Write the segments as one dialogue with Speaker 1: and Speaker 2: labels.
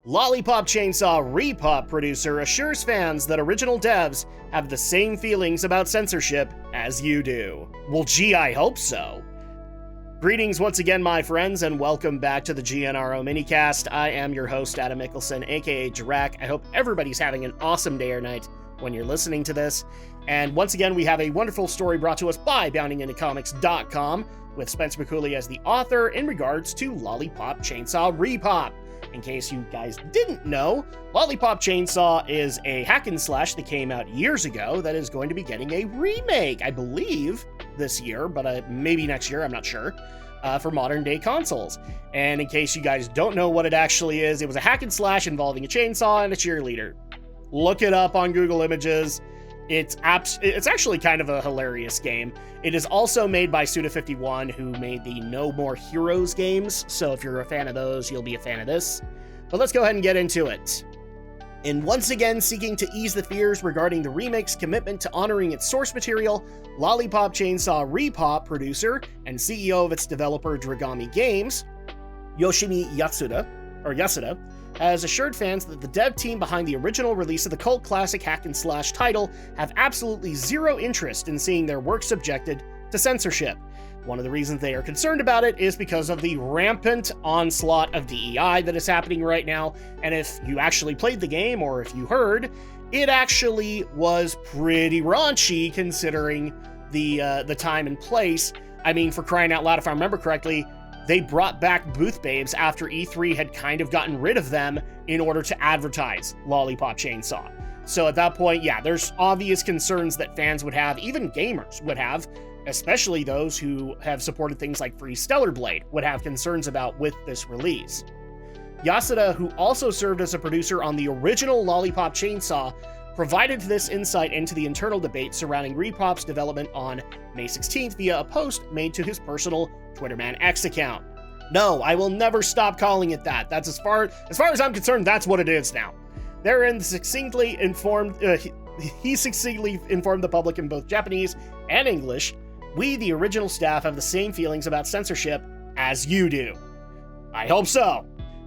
Speaker 1: Lollipop Chainsaw Repop producer assures fans that original devs have the same feelings about censorship as you do. Well, gee, I hope so. Greetings once again, my friends, and welcome back to the GNRO Minicast. I am your host, Adam Mickelson, aka Drak. I hope everybody's having an awesome day or night when you're listening to this. And once again, we have a wonderful story brought to us by BoundingIntoComics.com with Spencer McCooley as the author in regards to Lollipop Chainsaw Repop. In case you guys didn't know, Lollipop Chainsaw is a hack and slash that came out years ago that is going to be getting a remake, I believe, this year, but maybe next year, I'm not sure, for modern day consoles. And in case you guys don't know what it actually is, it was a hack and slash involving a chainsaw and a cheerleader. Look it up on Google Images. It's actually kind of a hilarious game. It is also made by Suda51, who made the No More Heroes games, so if you're a fan of those, you'll be a fan of this. But let's go ahead and get into it. And once again, seeking to ease the fears regarding the remake's commitment to honoring its source material, Lollipop Chainsaw Repop producer and CEO of its developer Dragami Games, Yoshimi Yasuda, has assured fans that the dev team behind the original release of the cult classic hack and slash title have absolutely zero interest in seeing their work subjected to censorship. One of the reasons they are concerned about it is because of the rampant onslaught of DEI that is happening right now, and if you actually played the game, or if you heard, it actually was pretty raunchy considering the time and place. I mean, for crying out loud, if I remember correctly, they brought back booth babes after E3 had kind of gotten rid of them in order to advertise Lollipop Chainsaw. So at that point, yeah, there's obvious concerns that fans would have, even gamers would have, especially those who have supported things like Free Stellar Blade, would have concerns about with this release. Yasuda, who also served as a producer on the original Lollipop Chainsaw, provided this insight into the internal debate surrounding Repop's development on May 16th via a post made to his personal Twitterman X account. No, I will never stop calling it that. That's as far as I'm concerned, that's what it is now. Therein, he succinctly informed the public in both Japanese and English, "We, the original staff, have the same feelings about censorship as you do." I hope so.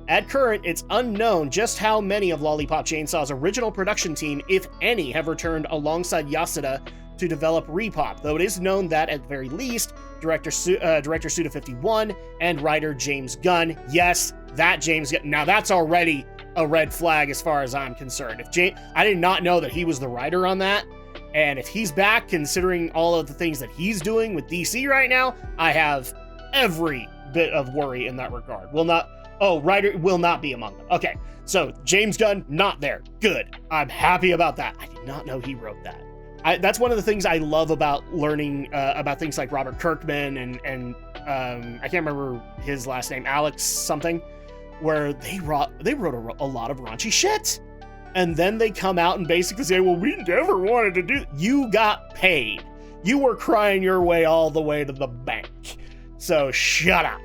Speaker 1: At current, it's unknown just how many of Lollipop Chainsaw's original production team, if any, have returned alongside Yasuda to develop Repop, though it is known that, at the very least, director Suda51 and writer James Gunn, yes, that James Gunn, now that's already a red flag as far as I'm concerned. I did not know that he was the writer on that, and if he's back, considering all of the things that he's doing with DC right now, I have every bit of worry in that regard. Writer will not be among them. Okay, so James Gunn, not there. Good. I'm happy about that. I did not know he wrote that. That's one of the things I love about learning about things like Robert Kirkman and I can't remember his last name, Alex something, where they wrote a lot of raunchy shit. And then they come out and basically say, well, we never wanted to do. You got paid. You were crying your way all the way to the bank. So shut up.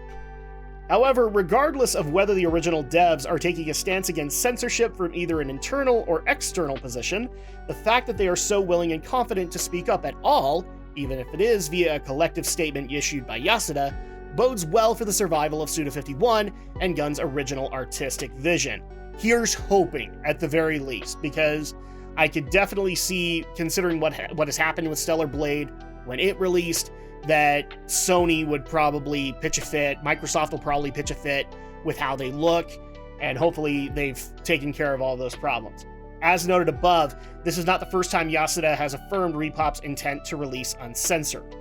Speaker 1: However, regardless of whether the original devs are taking a stance against censorship from either an internal or external position, the fact that they are so willing and confident to speak up at all, even if it is via a collective statement issued by Yasuda, bodes well for the survival of Suda51 and Gunn's original artistic vision. Here's hoping, at the very least, because I could definitely see, considering what has happened with Stellar Blade when it released, that Sony would probably pitch a fit, Microsoft will probably pitch a fit with how they look, and hopefully they've taken care of all those problems. As noted above, this is not the first time Yasuda has affirmed Repop's intent to release uncensored.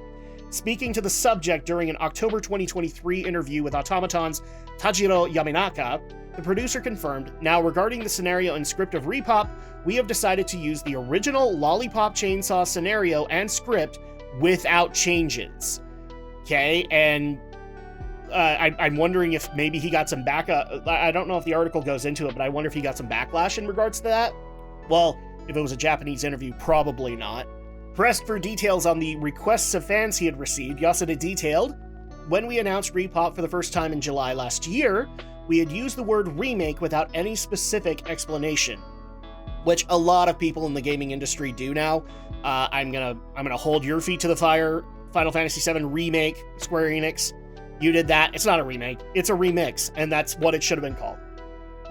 Speaker 1: Speaking to the subject during an October 2023 interview with Automaton's Tajiro Yamanaka, the producer confirmed, "Now regarding the scenario and script of Repop, we have decided to use the original Lollipop Chainsaw scenario and script without changes." Okay, and I'm wondering if maybe he got some backup. I don't know if the article goes into it, but I wonder if he got some backlash in regards to that. Well, if it was a Japanese interview, probably not. Pressed for details on the requests of fans he had received, Yasuda detailed, "When we announced Repop for the first time in July last year, we had used the word remake without any specific explanation," which a lot of people in the gaming industry do now. I'm gonna hold your feet to the fire. Final Fantasy VII Remake, Square Enix, you did that. It's not a remake, it's a remix, and that's what it should have been called.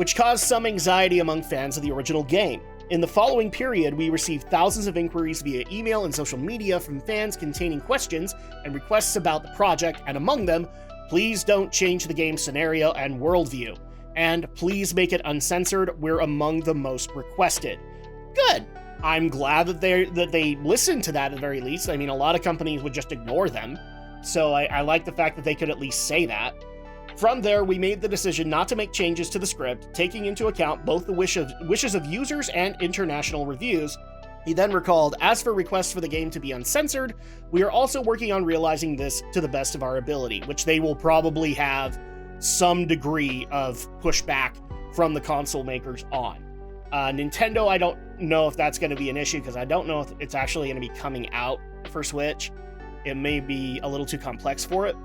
Speaker 1: which caused some anxiety among fans of the original game. In the following period, we received thousands of inquiries via email and social media from fans containing questions and requests about the project, and among them, please don't change the game's scenario and worldview, and please make it uncensored were among the most requested. Good. I'm glad that they listened to that at the very least. I mean, a lot of companies would just ignore them, so I like the fact that they could at least say that. From there, we made the decision not to make changes to the script, taking into account both the wishes of users and international reviews. He then recalled, as for requests for the game to be uncensored, we are also working on realizing this to the best of our ability, which they will probably have some degree of pushback from the console makers on. Nintendo, I don't know if that's going to be an issue, because I don't know if it's actually going to be coming out for Switch. It may be a little too complex for it,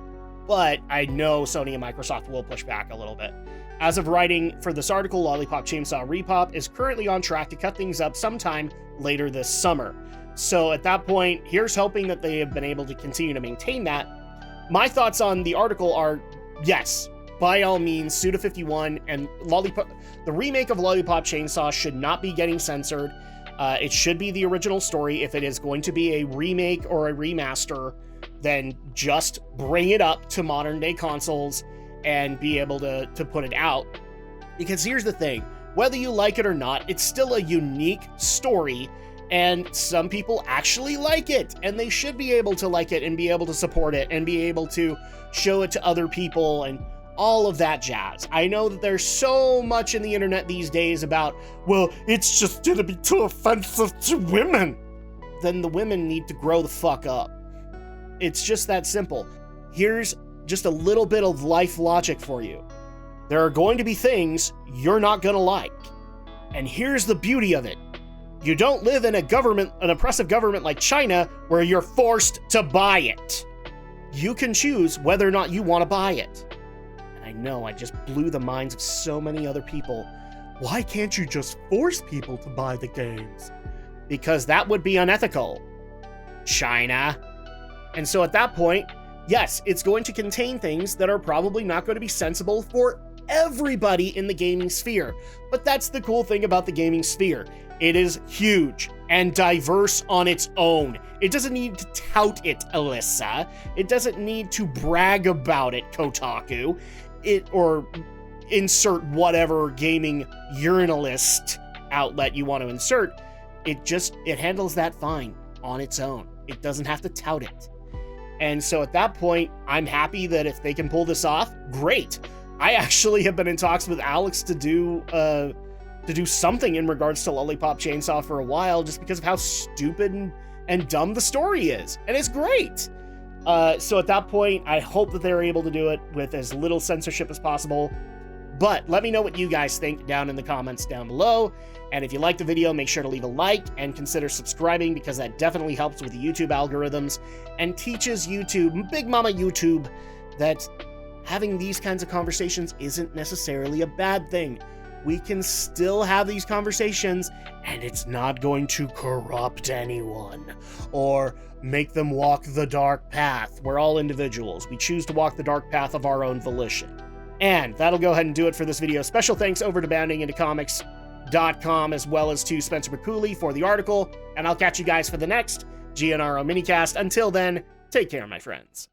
Speaker 1: but I know Sony and Microsoft will push back a little bit. As of writing for this article, Lollipop Chainsaw Repop is currently on track to cut things up sometime later this summer. So at that point, here's hoping that they have been able to continue to maintain that. My thoughts on the article are, yes, by all means, Suda51 and the remake of Lollipop Chainsaw should not be getting censored. It should be the original story. If it is going to be a remake or a remaster, then just bring it up to modern day consoles and be able to put it out. Because here's the thing, whether you like it or not, it's still a unique story, and some people actually like it, and they should be able to like it and be able to support it and be able to show it to other people and all of that jazz. I know that there's so much in the internet these days about, well, it's just gonna be too offensive to women. Then the women need to grow the fuck up. It's just that simple. Here's just a little bit of life logic for you. There are going to be things you're not gonna like. And here's the beauty of it. You don't live in an oppressive government like China where you're forced to buy it. You can choose whether or not you want to buy it. And I know I just blew the minds of so many other people. Why can't you just force people to buy the games? Because that would be unethical, China. And so at that point, yes, it's going to contain things that are probably not going to be sensible for everybody in the gaming sphere. But that's the cool thing about the gaming sphere. It is huge and diverse on its own. It doesn't need to tout it, Alyssa. It doesn't need to brag about it, Kotaku. Or insert whatever gaming urinalist outlet you want to insert. It handles that fine on its own. It doesn't have to tout it. And so at that point, I'm happy that if they can pull this off, great. I actually have been in talks with Alex to do something in regards to Lollipop Chainsaw for a while, just because of how stupid and dumb the story is. And it's great. So at that point, I hope that they're able to do it with as little censorship as possible. But let me know what you guys think down in the comments down below. And if you liked the video, make sure to leave a like and consider subscribing, because that definitely helps with the YouTube algorithms and teaches YouTube, Big Mama YouTube, that having these kinds of conversations isn't necessarily a bad thing. We can still have these conversations, and it's not going to corrupt anyone or make them walk the dark path. We're all individuals. We choose to walk the dark path of our own volition. And that'll go ahead and do it for this video. Special thanks over to boundingintocomics.com, as well as to Spencer McCooley for the article, and I'll catch you guys for the next GNRO Minicast. Until then, take care, my friends.